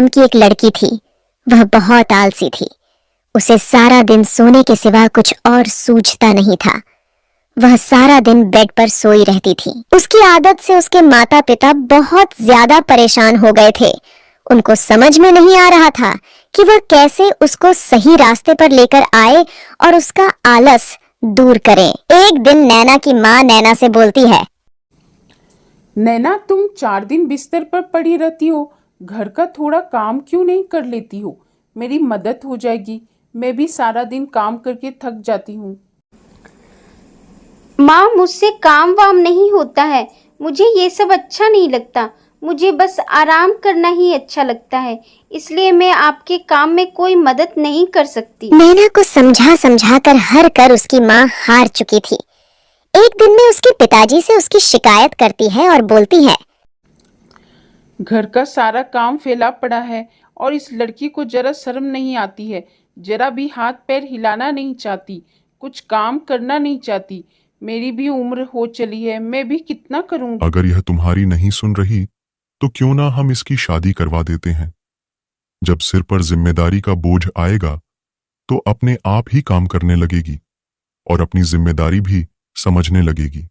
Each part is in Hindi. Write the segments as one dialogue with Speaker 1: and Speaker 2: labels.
Speaker 1: नाम की एक लड़की थी। वह बहुत आलसी थी। उसे सारा दिन सोने के सिवा कुछ और सूझता नहीं था। वह सारा दिन बेड पर सोई रहती थी। उसकी आदत से उसके माता पिता बहुत ज्यादा परेशान हो गए थे। उनको समझ में नहीं आ रहा था कि वह कैसे उसको सही रास्ते पर लेकर आए और उसका आलस दूर करें। एक दिन नैना की माँ नैना से बोलती है,
Speaker 2: नैना, तुम 4 दिन बिस्तर पर पड़ी रहती हो, घर का थोड़ा काम क्यों नहीं कर लेती हो? मेरी मदद हो जाएगी। मैं भी सारा दिन काम करके थक जाती हूँ।
Speaker 3: माँ, मुझसे काम वाम नहीं होता है। मुझे ये सब अच्छा नहीं लगता। मुझे बस आराम करना ही अच्छा लगता है, इसलिए मैं आपके काम में कोई मदद नहीं कर सकती।
Speaker 1: नैना को समझा समझा कर हर कर उसकी माँ हार चुकी थी। एक दिन में उसके पिताजी से उसकी शिकायत करती है और बोलती है,
Speaker 2: घर का सारा काम फैला पड़ा है और इस लड़की को जरा शर्म नहीं आती है। जरा भी हाथ पैर हिलाना नहीं चाहती, कुछ काम करना नहीं चाहती। मेरी भी उम्र हो चली है, मैं भी कितना करूँगी।
Speaker 4: अगर यह तुम्हारी नहीं सुन रही तो क्यों ना हम इसकी शादी करवा देते हैं। जब सिर पर जिम्मेदारी का बोझ आएगा तो अपने आप ही काम करने लगेगी और अपनी जिम्मेदारी भी समझने लगेगी।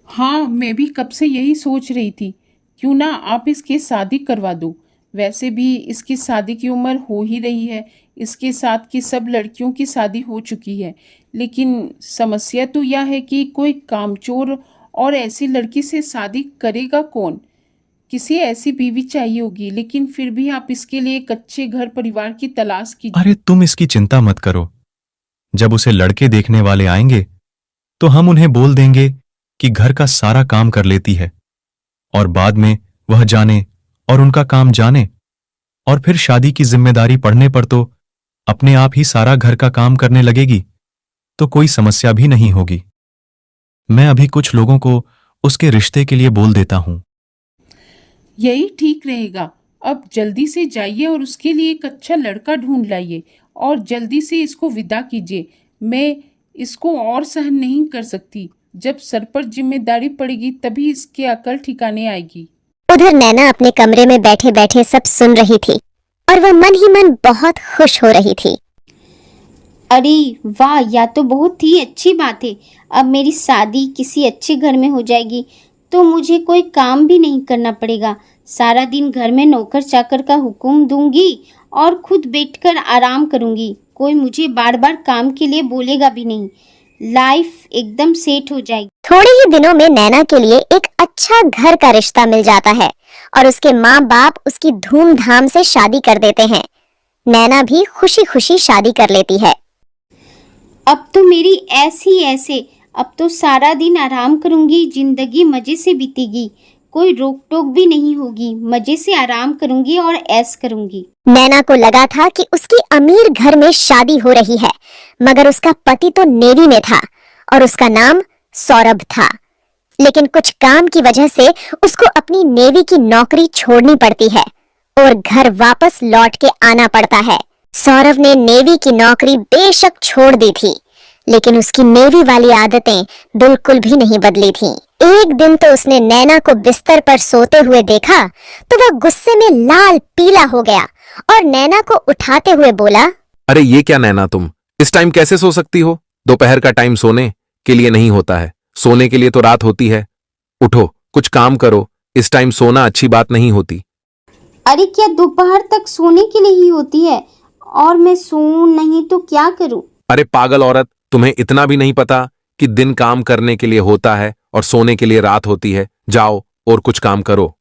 Speaker 2: हाँ, मैं भी कब से यही सोच रही थी। क्यों ना आप इसकी शादी करवा दो। वैसे भी इसकी शादी की उम्र हो ही रही है। इसके साथ की सब लड़कियों की शादी हो चुकी है। लेकिन समस्या तो यह है कि कोई कामचोर और ऐसी लड़की से शादी करेगा कौन? किसी ऐसी बीवी चाहिए होगी, लेकिन फिर भी आप इसके लिए एक अच्छे घर परिवार की तलाश कीजिए।
Speaker 5: अरे तुम इसकी चिंता मत करो। जब उसे लड़के देखने वाले आएंगे तो हम उन्हें बोल देंगे कि घर का सारा काम कर लेती है और बाद में वह जाने और उनका काम जाने, और फिर शादी की जिम्मेदारी पड़ने पर तो अपने आप ही सारा घर का काम करने लगेगी, तो कोई समस्या भी नहीं होगी। मैं अभी कुछ लोगों को उसके रिश्ते के लिए बोल देता हूं।
Speaker 2: यही ठीक रहेगा। अब जल्दी से जाइए और उसके लिए एक अच्छा लड़का ढूंढ लाइए और जल्दी से इसको विदा कीजिए। मैं इसको और सहन नहीं कर सकती। जब सर पर जिम्मेदारी पड़ेगी तभी इसकी अकल ठिकाने आएगी।
Speaker 1: उधर नैना अपने कमरे में बैठे बैठे सब सुन रही थी और वह मन ही मन बहुत खुश हो रही थी।
Speaker 3: अरे वाह, या तो बहुत ही अच्छी बात है। अब मेरी शादी किसी अच्छे घर में हो जाएगी तो मुझे कोई काम भी नहीं करना पड़ेगा। सारा दिन घर में नौकर चाकर का हुक्म दूंगी और खुद बैठकर आराम करूंगी। कोई मुझे बार बार काम के लिए बोलेगा भी नहीं। लाइफ एकदम सेट हो जाएगी।
Speaker 1: थोड़े ही दिनों में नैना के लिए एक अच्छा घर का रिश्ता मिल जाता है और उसके माँ बाप उसकी धूमधाम से शादी कर देते हैं। नैना भी खुशी खुशी शादी कर लेती है।
Speaker 3: अब तो मेरी ऐसे अब तो सारा दिन आराम करूंगी। जिंदगी मजे से बीतेगी, कोई रोक टोक भी नहीं होगी। मजे से आराम करूंगी और ऐश करूंगी।
Speaker 1: नैना को लगा था कि उसकी अमीर घर में शादी हो रही है, मगर उसका पति तो नेवी में था और उसका नाम सौरभ था। लेकिन कुछ काम की वजह से उसको अपनी नेवी की नौकरी छोड़नी पड़ती है और घर वापस लौट के आना पड़ता है। सौरभ ने नेवी की नौकरी बेशक छोड़ दी थी, लेकिन उसकी नेवी वाली आदतें बिल्कुल भी नहीं बदली थीं। एक दिन तो उसने नैना को बिस्तर पर सोते हुए देखा तो वह गुस्से में लाल पीला हो गया और नैना को उठाते हुए बोला,
Speaker 6: अरे ये क्या नैना, तुम इस टाइम कैसे सो सकती हो? दोपहर का टाइम सोने के लिए नहीं होता है, सोने के लिए तो रात होती है। उठो, कुछ काम करो। इस टाइम सोना अच्छी बात नहीं होती।
Speaker 3: अरे क्या दोपहर तक सोने के लिए ही होती है? और मैं सोऊं नहीं तो क्या करूं?
Speaker 6: अरे पागल औरत, तुम्हें इतना भी नहीं पता कि दिन काम करने के लिए होता है और सोने के लिए रात होती है। जाओ और कुछ काम करो।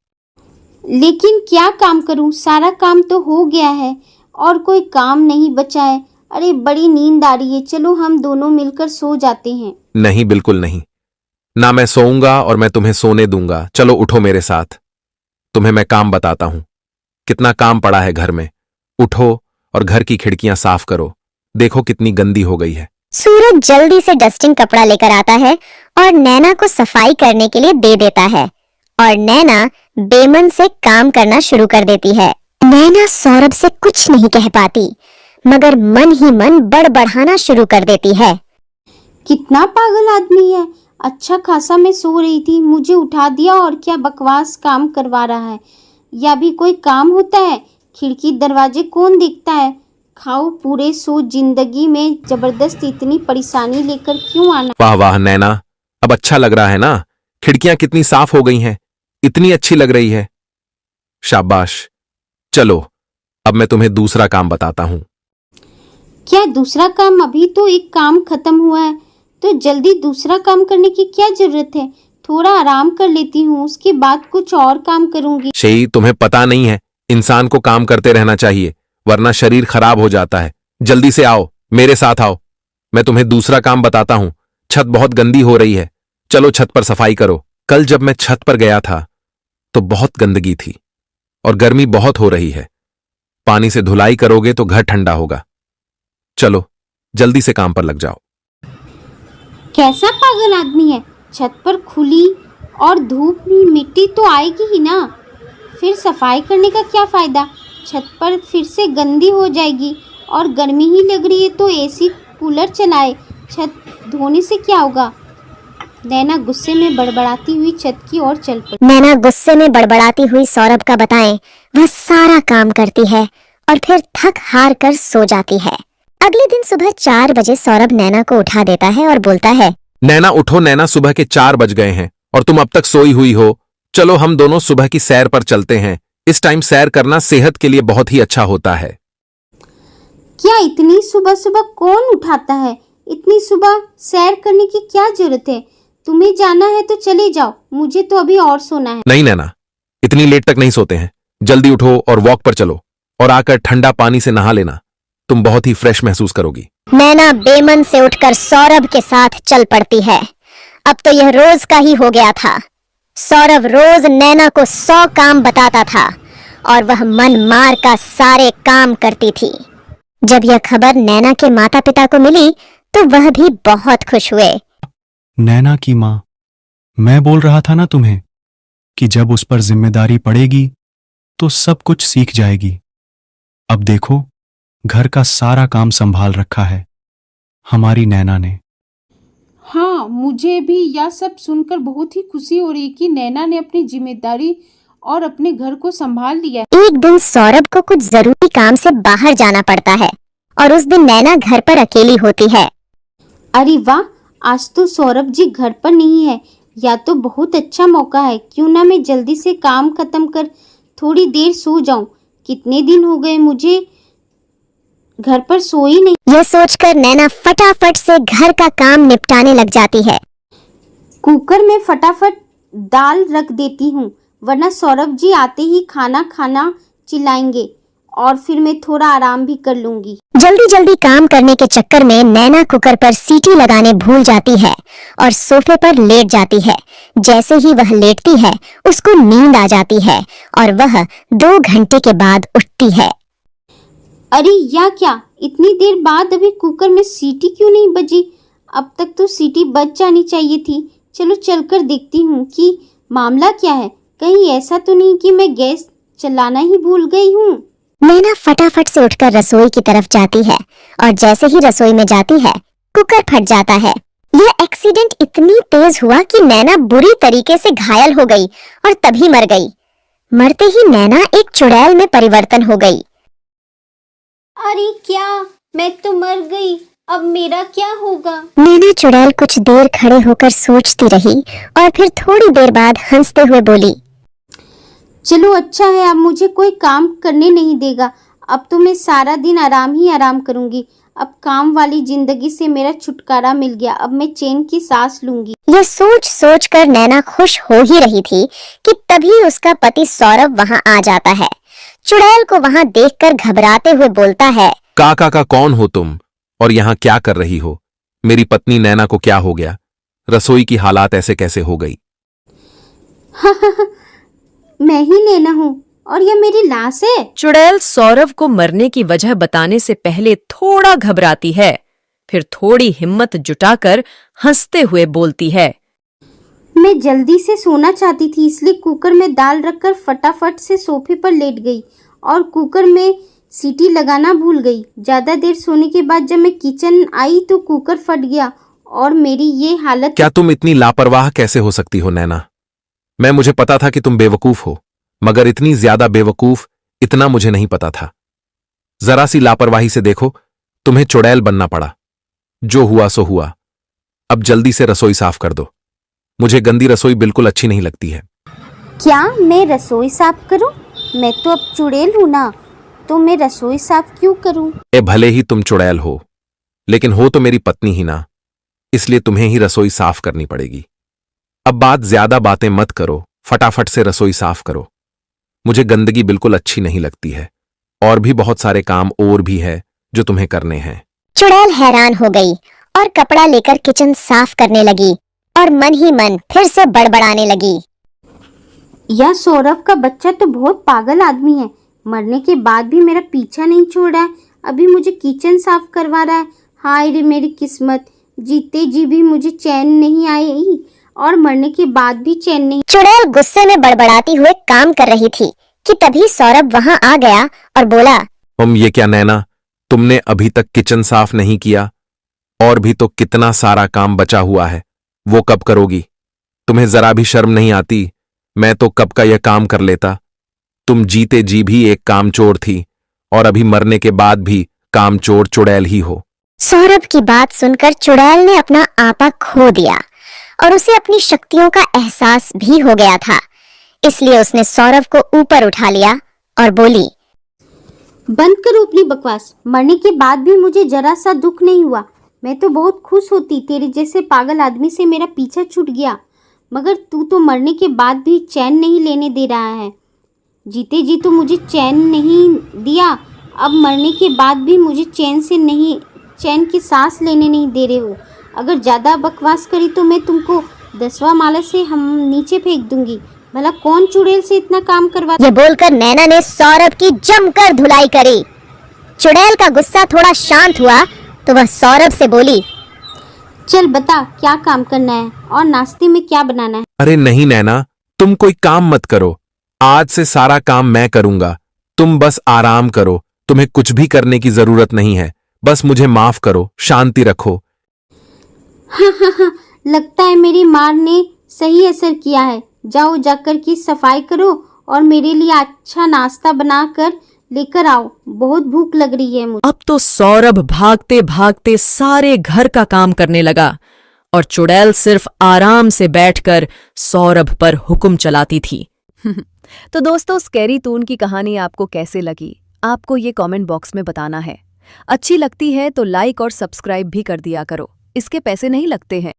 Speaker 3: लेकिन क्या काम करूं? सारा काम तो हो गया है और कोई काम नहीं बचा है। अरे बड़ी नींद आ रही है, चलो हम दोनों मिलकर सो जाते हैं।
Speaker 6: नहीं, बिल्कुल नहीं। ना मैं सोऊंगा और मैं तुम्हें सोने दूंगा। चलो उठो मेरे साथ, तुम्हें मैं काम बताता हूं। कितना काम पड़ा है घर में। उठो और घर की खिड़कियां साफ करो। देखो कितनी गंदी हो गई है।
Speaker 1: सूरज जल्दी से डस्टिंग कपड़ा लेकर आता है और नैना को सफाई करने के लिए दे देता है और नैना बेमन से काम करना शुरू कर देती है। नैना सौरभ से कुछ नहीं कह पाती, मगर मन ही मन बड़बड़ाना शुरू कर देती है।
Speaker 3: कितना पागल आदमी है। अच्छा खासा मैं सो रही थी, मुझे उठा दिया और क्या बकवास काम करवा रहा है। या भी कोई काम होता है खिड़की दरवाजे कौन देखता है? खाओ पूरे सो, जिंदगी में जबरदस्त इतनी परेशानी लेकर क्यों आना?
Speaker 6: वाह वाह नैना, अब अच्छा लग रहा है ना? खिड़कियां कितनी साफ हो गई हैं, इतनी अच्छी लग रही है। शाबाश। चलो अब मैं तुम्हें दूसरा काम बताता हूं।
Speaker 3: क्या दूसरा काम? अभी तो एक काम खत्म हुआ है, तो जल्दी दूसरा काम करने की क्या जरूरत है? थोड़ा आराम कर लेती हूँ, उसके बाद कुछ और काम करूंगी।
Speaker 6: शेई, तुम्हें पता नहीं है, इंसान को काम करते रहना चाहिए वरना शरीर खराब हो जाता है। जल्दी से आओ, मेरे साथ आओ, मैं तुम्हें दूसरा काम बताता हूं। छत बहुत गंदी हो रही है, चलो छत पर सफाई करो। कल जब मैं छत पर गया था तो बहुत गंदगी थी और गर्मी बहुत हो रही है। पानी से धुलाई करोगे तो घर ठंडा होगा। चलो जल्दी से काम पर लग जाओ।
Speaker 3: कैसा पागल आदमी है? छत पर खुली और धूप में मिट्टी तो आएगी ही ना, फिर सफाई करने का क्या फायदा? छत पर फिर से गंदी हो जाएगी और गर्मी ही लग रही है तो एसी कूलर चलाए, छत धोने से क्या होगा? नैना गुस्से में बड़बड़ाती हुई छत की ओर चल पड़ी।
Speaker 1: नैना गुस्से में बड़बड़ाती हुई सौरभ का बताएं वह सारा काम करती है और फिर थक हार कर सो जाती है। अगले दिन सुबह 4 बजे सौरभ नैना को उठा देता है और बोलता है,
Speaker 6: नैना उठो नैना, सुबह के 4 बज गए हैं और तुम अब तक सोई हुई हो। चलो हम दोनों सुबह की सैर पर चलते हैं। इस टाइम सैर करना सेहत के लिए बहुत ही अच्छा होता है।
Speaker 3: क्या इतनी सुबह सुबह कौन उठाता है? इतनी सुबह सैर करने की क्या जरूरत है? तुम्हें जाना है तो चले जाओ, मुझे तो अभी और सोना है।
Speaker 6: नहीं नैना, इतनी लेट तक नहीं सोते हैं। जल्दी उठो और वॉक पर चलो और आकर ठंडा पानी से नहा लेना, तुम बहुत ही फ्रेश महसूस करोगी।
Speaker 1: नैना बेमन से उठकर सौरभ के साथ चल पड़ती है। अब तो यह रोज का ही हो गया था। सौरभ रोज नैना को 100 काम बताता था और वह मन मार का सारे काम करती थी। जब यह खबर नैना के माता पिता को मिली तो वह भी बहुत खुश हुए।
Speaker 5: नैना की माँ, मैं बोल रहा था ना तुम्हें कि जब उस पर जिम्मेदारी पड़ेगी तो सब कुछ सीख जाएगी। अब देखो, घर का सारा काम संभाल रखा है हमारी नैना ने।
Speaker 2: हाँ, मुझे भी यह सब सुनकर बहुत ही खुशी हो रही कि नैना ने अपनी जिम्मेदारी और अपने घर को संभाल लिया है।
Speaker 1: एक दिन सौरभ को कुछ जरूरी काम से बाहर जाना पड़ता है और उस दिन नैना घर पर अकेली होती है।
Speaker 3: अरे वाह, आज तो सौरभ जी घर पर नहीं है, या तो बहुत अच्छा मौका है। क्यों ना मैं जल्दी से काम खत्म कर थोड़ी देर सो जाऊं। कितने दिन हो गए मुझे घर पर सोई नहीं।
Speaker 1: यह सोचकर नैना फटाफट से घर का काम निपटाने लग जाती है।
Speaker 3: कुकर में फटाफट दाल रख देती हूँ, वरना सौरभ जी आते ही खाना खाना चिल्लाएंगे और फिर मैं थोड़ा आराम भी कर लूंगी।
Speaker 1: जल्दी जल्दी काम करने के चक्कर में नैना कुकर पर सीटी लगाने भूल जाती है और सोफे पर लेट जाती है। जैसे ही वह लेटती है उसको नींद आ जाती है और वह 2 घंटे के बाद उठती है।
Speaker 3: अरे या क्या, इतनी देर बाद अभी कुकर में सीटी क्यों नहीं बजी? अब तक तो सीटी बज जानी चाहिए थी। चलो चलकर देखती हूँ कि मामला क्या है। कहीं ऐसा तो नहीं कि मैं गैस चलाना ही भूल गई हूँ।
Speaker 1: नैना फटाफट से उठकर रसोई की तरफ जाती है और जैसे ही रसोई में जाती है कुकर फट जाता है। यह एक्सीडेंट इतनी तेज हुआ कि नैना बुरी तरीके से घायल हो गई और तभी मर गई। मरते ही नैना एक चुड़ैल में परिवर्तन हो गई।
Speaker 3: अरे क्या, मैं तो मर गई, अब मेरा क्या होगा?
Speaker 1: नैना चुड़ैल कुछ देर खड़े होकर सोचती रही और फिर थोड़ी देर बाद हंसते हुए बोली,
Speaker 3: चलो अच्छा है, अब मुझे कोई काम करने नहीं देगा। अब तो मैं सारा दिन आराम ही आराम करूंगी। अब काम वाली जिंदगी से मेरा छुटकारा मिल गया। अब मैं चैन की सांस लूंगी।
Speaker 1: यह सोच सोच कर नैना खुश हो ही रही थी कि तभी उसका पति सौरभ वहां आ जाता है। चुड़ैल को वहां देखकर घबराते हुए बोलता है,
Speaker 6: का कौन हो तुम और यहाँ क्या कर रही हो? मेरी पत्नी नैना को क्या हो गया? रसोई की हालात ऐसे कैसे हो गई?
Speaker 3: मैं ही नैना हूँ और यह मेरी लाश है।
Speaker 7: चुड़ैल सौरभ को मरने की वजह बताने से पहले थोड़ा घबराती है, फिर थोड़ी हिम्मत जुटाकर हंसते हुए बोलती है,
Speaker 3: मैं जल्दी से सोना चाहती थी, इसलिए कुकर में दाल रखकर फटाफट से सोफे पर लेट गई और कुकर में सीटी लगाना भूल गई। ज्यादा देर सोने के बाद जब मैं किचन आई तो कुकर फट गया और मेरी ये हालत।
Speaker 6: क्या तुम इतनी लापरवाह कैसे हो सकती हो नैना? मुझे पता था कि तुम बेवकूफ हो, मगर इतनी ज्यादा बेवकूफ इतना मुझे नहीं पता था। जरा सी लापरवाही से देखो, तुम्हें चुड़ैल बनना पड़ा। जो हुआ सो हुआ। अब जल्दी से रसोई साफ कर दो। मुझे गंदी रसोई बिल्कुल अच्छी नहीं लगती है।
Speaker 3: क्या मैं रसोई साफ करूं? मैं तो अब चुड़ैल हूं ना, तो मैं रसोई साफ क्यों करूं?
Speaker 6: भले ही तुम चुड़ैल हो, लेकिन हो तो मेरी पत्नी ही ना, इसलिए तुम्हें ही रसोई साफ करनी पड़ेगी। अब ज्यादा बातें मत करो, फटाफट से रसोई साफ करो। मुझे गंदगी बिल्कुल अच्छी नहीं लगती है, और भी बहुत सारे काम और भी है जो तुम्हें करने हैं।
Speaker 1: चुड़ैल हैरान हो गई और कपड़ा लेकर किचन साफ करने लगी और मन ही मन फिर से बड़बड़ाने लगी।
Speaker 3: यह सौरभ का बच्चा तो बहुत पागल आदमी है। मरने के बाद भी मेरा पीछा नहीं छोड़ रहा है, अभी मुझे किचन साफ करवा रहा है। हाय रे मेरी किस्मत, जीते जी भी मुझे चैन नहीं आई और मरने के बाद भी चैन नहीं।
Speaker 1: चुड़ैल गुस्से में बड़बड़ाती हुए काम कर रही थी कि तभी सौरभ वहां आ गया और बोला,
Speaker 6: ये क्या नैना, तुमने अभी तक किचन साफ नहीं किया? और भी तो कितना सारा काम बचा हुआ है, वो कब करोगी? तुम्हें जरा भी शर्म नहीं आती? मैं तो कब का यह काम कर लेता। तुम जीते जी भी एक कामचोर थी और अभी मरने के बाद भी कामचोर चुड़ैल ही हो।
Speaker 1: सौरभ की बात सुनकर चुड़ैल ने अपना आपा खो दिया और उसे अपनी शक्तियों का एहसास भी हो गया था। इसलिए उसने सौरभ को ऊपर उठा लिया और बोली,
Speaker 3: बंद करो अपनी बकवास। मरने के बाद भी मुझे जरा सा दुख नहीं हुआ। मैं तो बहुत खुश होती, तेरे जैसे पागल आदमी से मेरा पीछा छूट गया। मगर तू तो मरने के बाद भी चैन नहीं लेने दे रहा है। जीते जी तो मुझे चैन नहीं दिया, अब मरने के बाद भी मुझे चैन की सांस लेने नहीं दे रहे हो। अगर ज़्यादा बकवास करी तो मैं तुमको 10वां माला से हम नीचे फेंक दूंगी। भला कौन चुड़ैल से इतना काम करवा।
Speaker 1: ये बोलकर नैना ने सौरभ की जमकर धुलाई करी। चुड़ैल का गुस्सा थोड़ा शांत हुआ तो वह सौरभ से बोली,
Speaker 3: चल बता क्या काम करना है और नाश्ते में क्या बनाना है।
Speaker 6: अरे नहीं नैना, तुम कोई काम मत करो, आज से सारा काम मैं करूंगा। तुम बस आराम करो, तुम्हें कुछ भी करने की जरूरत नहीं है। बस मुझे माफ करो, शांति रखो।
Speaker 3: लगता है मेरी मार ने सही असर किया है। जाओ जाकर की सफाई करो और मेरे लिए अच्छा नाश्ता बनाकर लेकर आओ, बहुत भूख लग रही है मुझे।
Speaker 7: अब तो सौरभ भागते भागते सारे घर का काम करने लगा और चुड़ैल सिर्फ आराम से बैठकर सौरभ पर हुक्म चलाती थी।
Speaker 8: तो दोस्तों, स्कैरी टून की कहानी आपको कैसे लगी, आपको ये कमेंट बॉक्स में बताना है। अच्छी लगती है तो लाइक और सब्सक्राइब भी कर दिया करो, इसके पैसे नहीं लगते हैं।